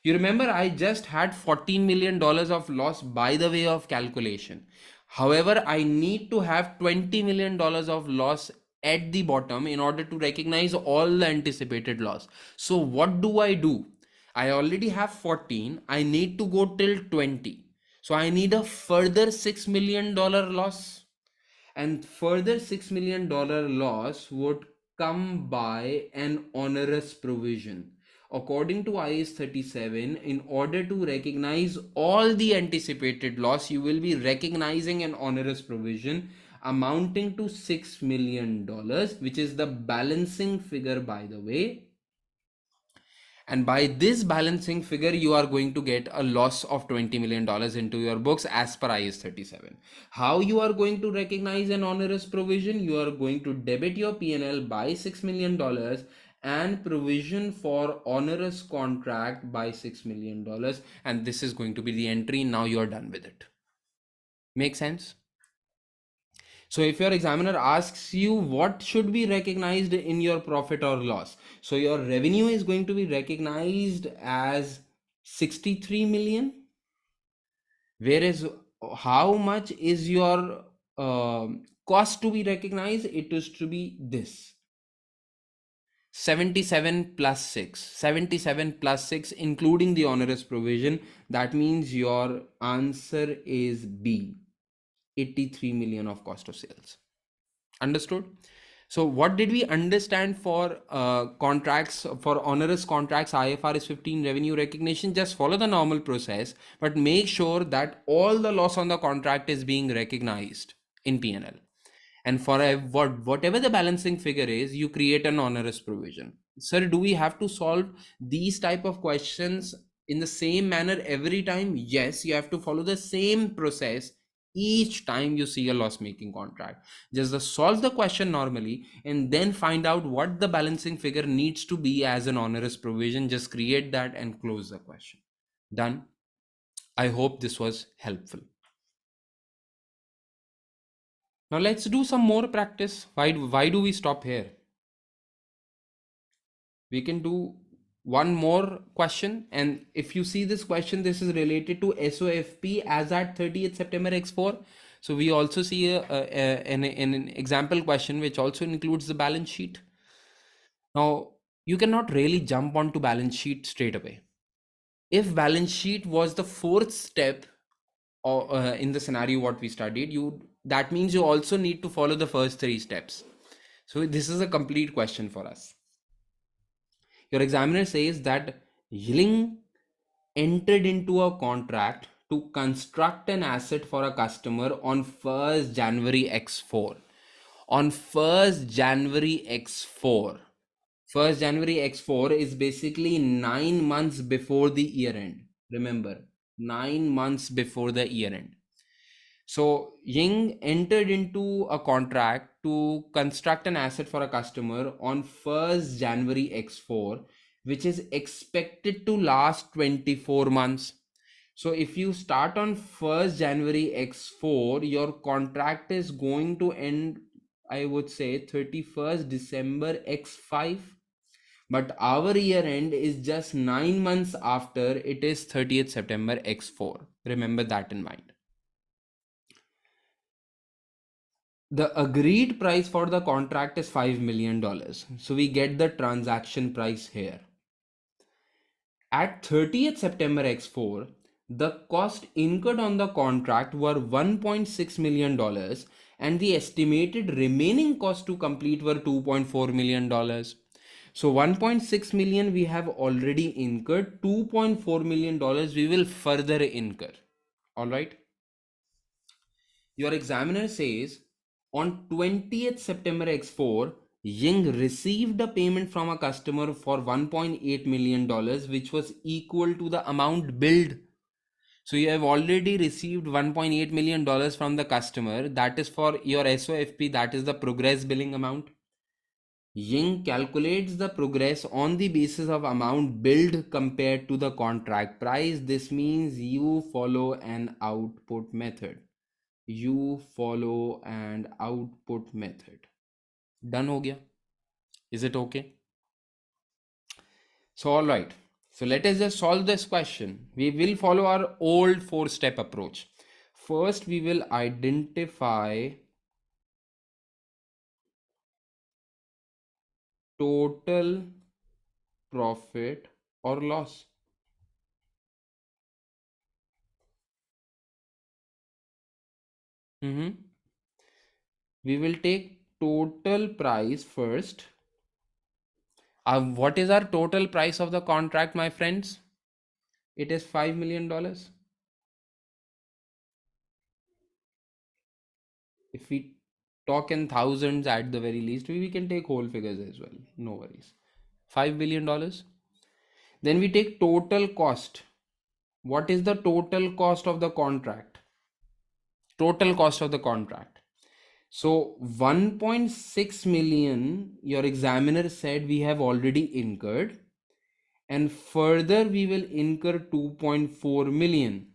you remember I just had $14 million of loss by the way of calculation. However, I need to have $20 million of loss at the bottom in order to recognize all the anticipated loss. So what do? I already have 14. I need to go till 20. So I need a further $6 million loss. And further $6 million loss would come by an onerous provision. According to IS 37, in order to recognize all the anticipated loss, you will be recognizing an onerous provision amounting to $6 million, which is the balancing figure, by the way. And by this balancing figure, you are going to get a loss of $20 million into your books as per IS 37. How you are going to recognize an onerous provision? You are going to debit your P&L by $6 million and provision for onerous contract by $6 million. And this is going to be the entry. Now you are done with it. Make sense? So if your examiner asks you what should be recognized in your profit or loss, so your revenue is going to be recognized as 63 million, whereas how much is your cost to be recognized? It is to be this 77 plus 6, 77 plus 6 including the onerous provision. That means your answer is B, 83 million of cost of sales. Understood? So what did we understand for contracts, for onerous contracts, IFRS 15 revenue recognition? Just follow the normal process, but make sure that all the loss on the contract is being recognized in P&L. And for whatever the balancing figure is, you create an onerous provision. Sir, do we have to solve these type of questions in the same manner every time? Yes, you have to follow the same process each time you see a loss making contract. Just solve the question normally and then find out what the balancing figure needs to be as an onerous provision. Just create that and close the question. Done. I hope this was helpful. Now let's do some more practice. Why do we stop here? We can do one more question, and if you see this question, this is related to SOFP as at 30th September X4. So we also see an example question which also includes the balance sheet. Now you cannot really jump onto balance sheet straight away. If balance sheet was the fourth step in the scenario what we studied, you that means you also need to follow the first three steps. So this is a complete question for us. Your examiner says that Yling entered into a contract to construct an asset for a customer on 1st January X4. On 1st January X4. 1st January X4 is basically 9 months before the year end. Remember, 9 months before the year end. So Ying entered into a contract to construct an asset for a customer on 1st January X4, which is expected to last 24 months. So if you start on 1st January X4, your contract is going to end, I would say, 31st December X5. But our year end is just 9 months after, it is 30th September X4. Remember that in mind. The agreed price for the contract is $5 million. So we get the transaction price here. At 30th September X4, the cost incurred on the contract were $1.6 million and the estimated remaining cost to complete were $2.4 million. So 1.6 million we have already incurred, $2.4 million we will further incur. All right. Your examiner says on 20th September X4, Ying received a payment from a customer for $1.8 million, which was equal to the amount billed. So you have already received $1.8 million from the customer. That is for your SOFP, that is the progress billing amount. Ying calculates the progress on the basis of amount billed compared to the contract price. This means you follow an output method. You follow an output method. Done ho gaya? Is it okay? So all right. So let us just solve this question. We will follow our old four-step approach. First, we will identify total profit or loss. We will take total price first. What is our total price of the contract, my friends? It is $5 million. If we talk in thousands at the very least, we can take whole figures as well. No worries. $5 billion. Then we take total cost. What is the total cost of the contract? Total cost of the contract. So 1.6 million, your examiner said we have already incurred, and further we will incur 2.4 million.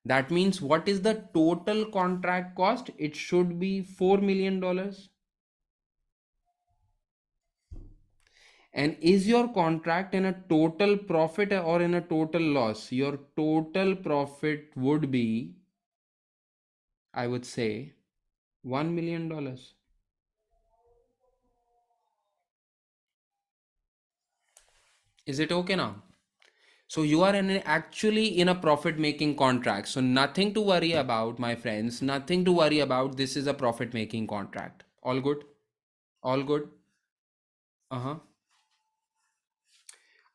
That means what is the total contract cost? It should be $4 million. And is your contract in a total profit or in a total loss? Your total profit would be, I would say, $1 million. Is it okay now? So you are actually in a profit making contract. So nothing to worry about, my friends. Nothing to worry about. This is a profit making contract. All good? All good? Uh-huh.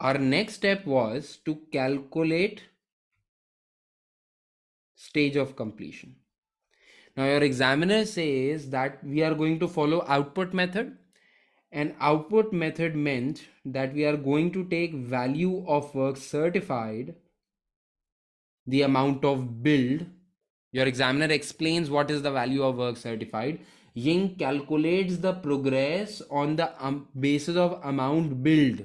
Our next step was to calculate stage of completion. Now your examiner says that we are going to follow output method, and output method meant that we are going to take value of work certified, the amount of billed. Your examiner explains what is the value of work certified. Ying calculates the progress on the basis of amount billed.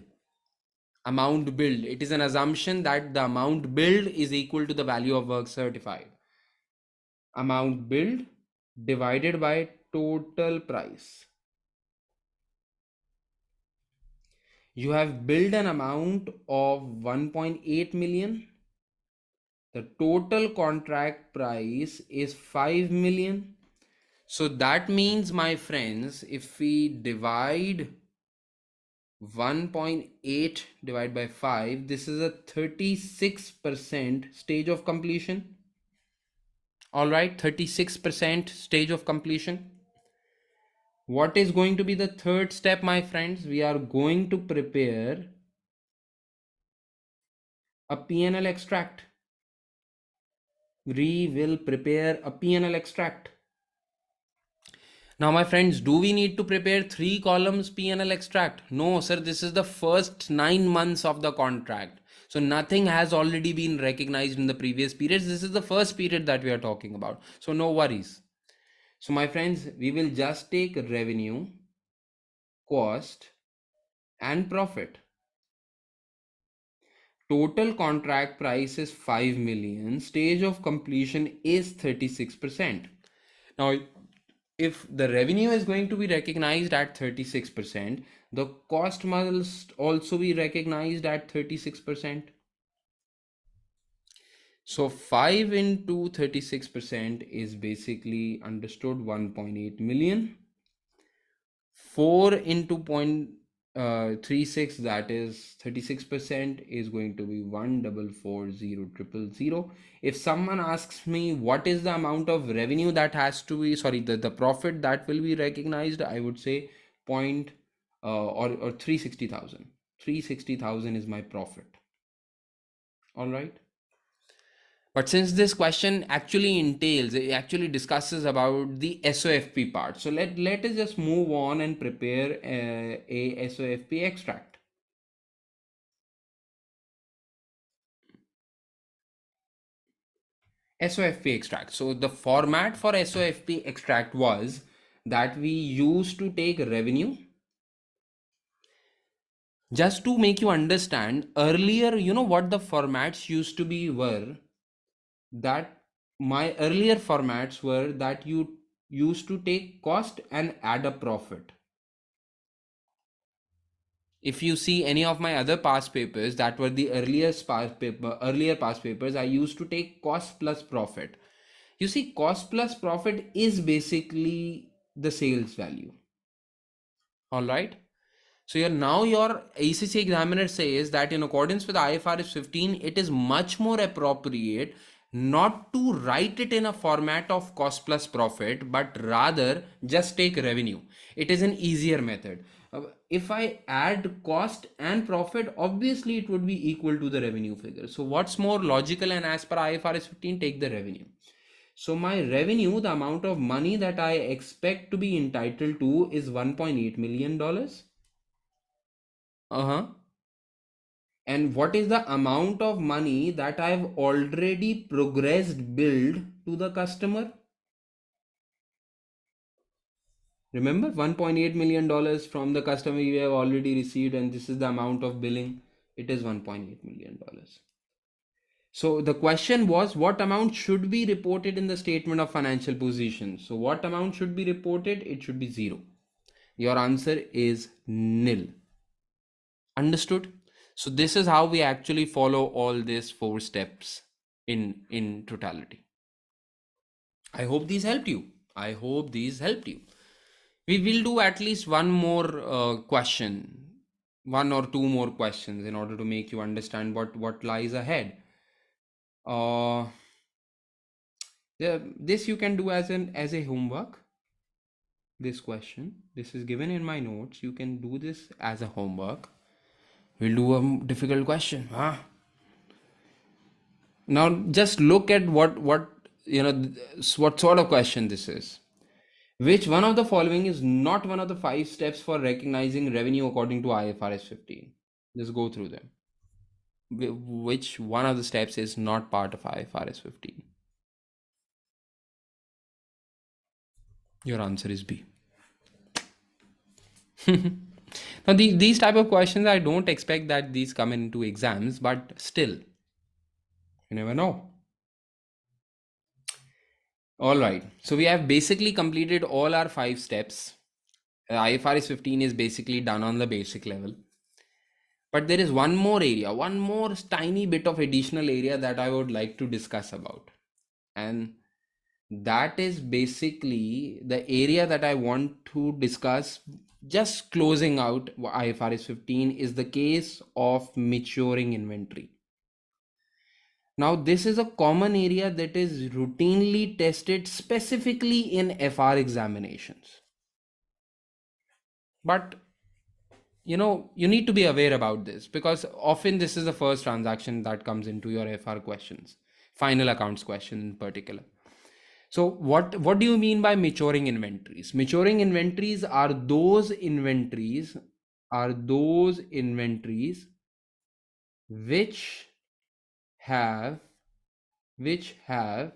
Amount billed. It is an assumption that the amount billed is equal to the value of work certified. Amount billed divided by total price. You have billed an amount of 1.8 million. The total contract price is 5 million. So that means, my friends, if we divide 1.8 divided by 5, this is a 36% stage of completion. All right, 36% stage of completion. What is going to be the third step, my friends? We are going to prepare a P&L extract. We will prepare a P&L extract. Now, my friends, do we need to prepare 3 columns P&L extract? No, sir. This is the first 9 months of the contract. So nothing has already been recognized in the previous periods. This is the first period that we are talking about. So no worries. So my friends, we will just take revenue, cost, and profit. Total contract price is 5 million. Stage of completion is 36%. Now, if the revenue is going to be recognized at 36%, the cost must also be recognized at 36%. So 5 into 36% is basically understood 1.8 million. 4 into 0.36, that is 36%, is going to be 1,440,000. If someone asks me what is the amount of revenue that has to be, sorry, the profit that will be recognized, I would say point or 360,000. 360,000 is my profit. All right. But since this question actually entails, it actually discusses about the SOFP part. So let us just move on and prepare a SOFP extract. SOFP extract. So the format for SOFP extract was that we used to take revenue. Just to make you understand, earlier, you know what the formats used to be were, that my earlier formats were that you used to take cost and add a profit. If you see any of my other past papers that were the earlier past papers, I used to take cost plus profit. You see, cost plus profit is basically the sales value. All right. So your ACC examiner says that in accordance with IFRS 15, it is much more appropriate not to write it in a format of cost plus profit, but rather just take revenue. It is an easier method. If I add cost and profit, obviously it would be equal to the revenue figure. So what's more logical, and as per IFRS 15, take the revenue. So my revenue, the amount of money that I expect to be entitled to, is $1.8 million. Uh-huh. And what is the amount of money that I've already progressed billed to the customer? Remember, $1.8 million from the customer we have already received, and this is the amount of billing. It is $1.8 million. So the question was, what amount should be reported in the statement of financial position? So what amount should be reported? It should be zero. Your answer is nil. Understood? So this is how we actually follow all these four steps in totality. I hope these helped you. I hope these helped you. We will do at least one more question, one or two more questions in order to make you understand what lies ahead. Uh, yeah, this you can do as a homework. This question, this is given in my notes. You can do this as a homework. We'll do a difficult question. Huh? Now just look at what what sort of question this is. Which one of the following is not one of the five steps for recognizing revenue according to IFRS 15? Just go through them. Which one of the steps is not part of IFRS 15? Your answer is B. Now, these type of questions, I don't expect that these come into exams, but still, you never know. All right. So we have basically completed all our five steps. IFRS 15 is basically done on the basic level. But there is one more area, one more tiny bit of additional area that I would like to discuss about. And that is basically the area that I want to discuss. Just closing out IFRS 15 is the case of maturing inventory. Now, this is a common area that is routinely tested specifically in FR examinations. But you need to be aware about this because often this is the first transaction that comes into your FR questions, final accounts question in particular. So what do you mean by maturing inventories? Maturing inventories are those inventories which have which have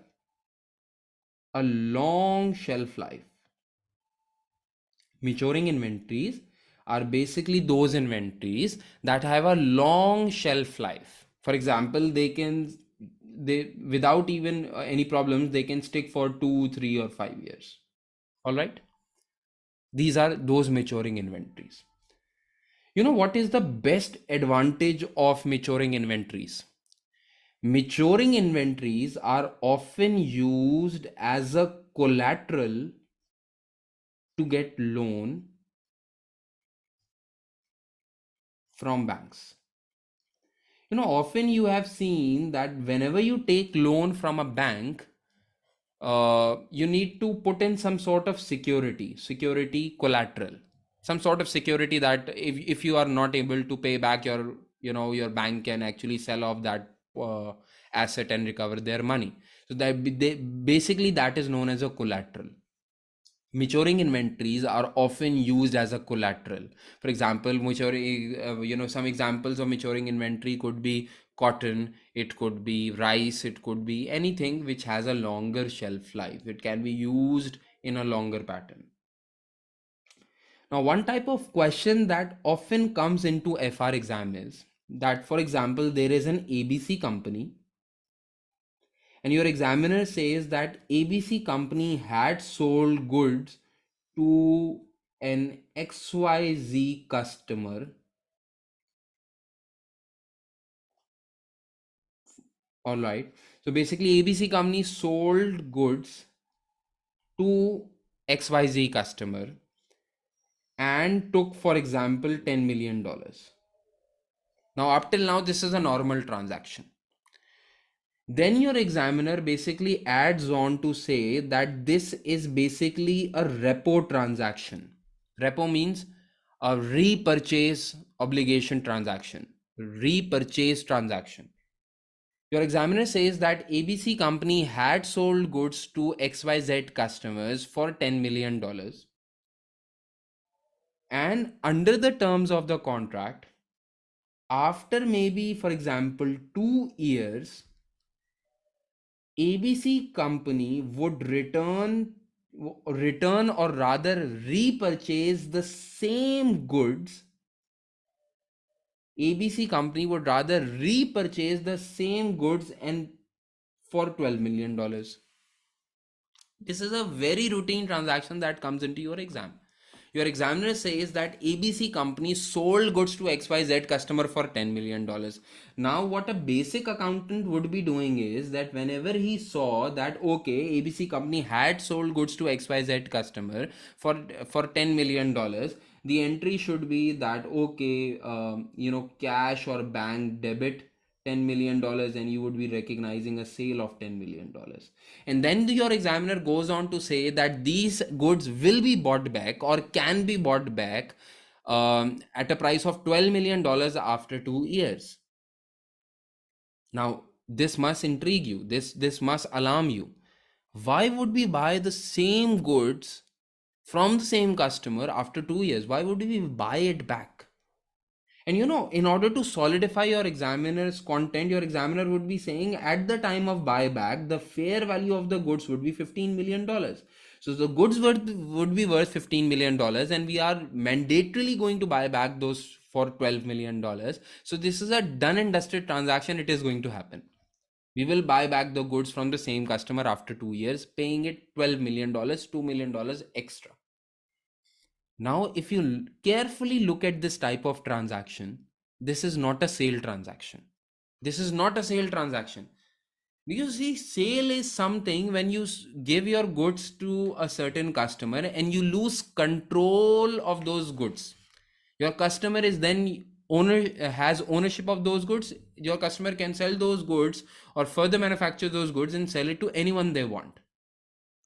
a long shelf life. Maturing inventories are basically those inventories that have a long shelf life. For example, they without even any problems, they can stick for 2, 3, or 5 years. All right. These are those maturing inventories. You know what is the best advantage of maturing inventories? Maturing inventories are often used as a collateral to get loan from banks. Often you have seen that whenever you take loan from a bank, you need to put in some sort of security collateral, some sort of security that if you are not able to pay back, your bank can actually sell off that asset and recover their money. So basically that is known as a collateral. Maturing inventories are often used as a collateral. For example, some examples of maturing inventory could be cotton, it could be rice, it could be anything which has a longer shelf life. It can be used in a longer pattern. Now, one type of question that often comes into FR exam is that, for example, there is an ABC company and your examiner says that ABC company had sold goods to an XYZ customer. All right. So basically, ABC company sold goods to XYZ customer and took, for example, $10 million. Now, up till now, this is a normal transaction. Then your examiner basically adds on to say that this is basically a repo transaction. Repo means a repurchase obligation transaction. Repurchase transaction. Your examiner says that ABC company had sold goods to XYZ customers for $10 million. And under the terms of the contract, after maybe, for example, 2 years, ABC company would return or rather repurchase the same goods. ABC company would rather repurchase the same goods and for $12 million. This is a very routine transaction that comes into your exam. Your examiner says that ABC company sold goods to XYZ customer for $10 million. Now, what a basic accountant would be doing is that whenever he saw that, okay, ABC company had sold goods to XYZ customer for $10 million, the entry should be that, okay, cash or bank debit $10 million, and you would be recognizing a sale of $10 million. And then your examiner goes on to say that these goods will be bought back or can be bought back at a price of $12 million after 2 years. Now, this must intrigue you. This must alarm you. Why would we buy the same goods from the same customer after 2 years? Why would we buy it back? And in order to solidify your examiner's content, your examiner would be saying at the time of buyback, the fair value of the goods would be $15 million. So the goods would be worth $15 million, and we are mandatorily going to buy back those for $12 million. So this is a done and dusted transaction. It is going to happen. We will buy back the goods from the same customer after 2 years, paying it $12 million, $2 million extra. Now, if you carefully look at this type of transaction, this is not a sale transaction. This is not a sale transaction. Because see, sale is something when you give your goods to a certain customer and you lose control of those goods. Your customer is then has ownership of those goods. Your customer can sell those goods or further manufacture those goods and sell it to anyone they want.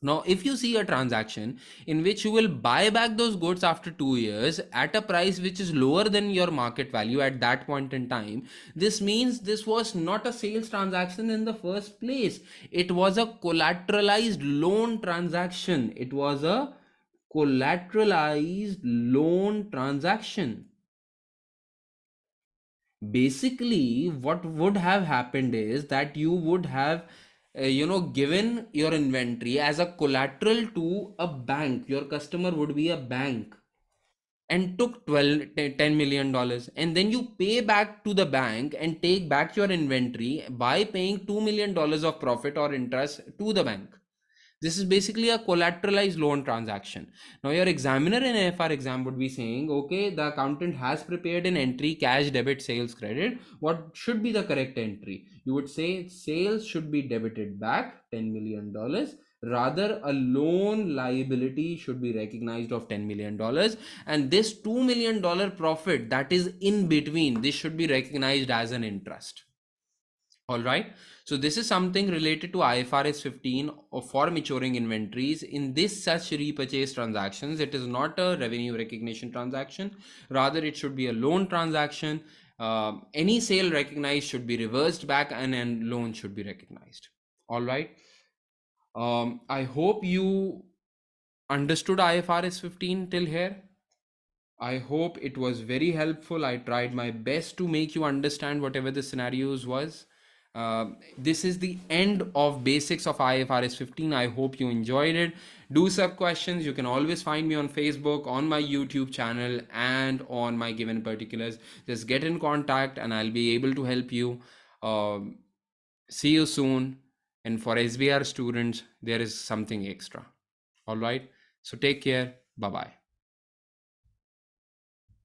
Now, if you see a transaction in which you will buy back those goods after 2 years at a price which is lower than your market value at that point in time, this means this was not a sales transaction in the first place. It was a collateralized loan transaction. It was a collateralized loan transaction. Basically, what would have happened is that you would have given your inventory as a collateral to a bank. Your customer would be a bank, and took 10 million dollars, and then you pay back to the bank and take back your inventory by paying $2 million of profit or interest to the bank. This is basically a collateralized loan transaction. Now, your examiner in AFR exam would be saying, okay, the accountant has prepared an entry, cash, debit, sales, credit. What should be the correct entry? You would say sales should be debited back $10 million. Rather, a loan liability should be recognized of $10 million. And this $2 million profit that is in between, this should be recognized as an interest. All right. So this is something related to IFRS 15 or for maturing inventories. In this such repurchase transactions, it is not a revenue recognition transaction. Rather, it should be a loan transaction. Any sale recognized should be reversed back, and then loan should be recognized. All right. I hope you understood IFRS 15 till here. I hope it was very helpful. I tried my best to make you understand whatever the scenarios was. This is the end of basics of IFRS 15. I hope you enjoyed it. Do sub questions. You can always find me on Facebook, on my YouTube channel, and on my given particulars. Just get in contact and I'll be able to help you. See you soon. And for SBR students, there is something extra. All right. So take care. Bye bye.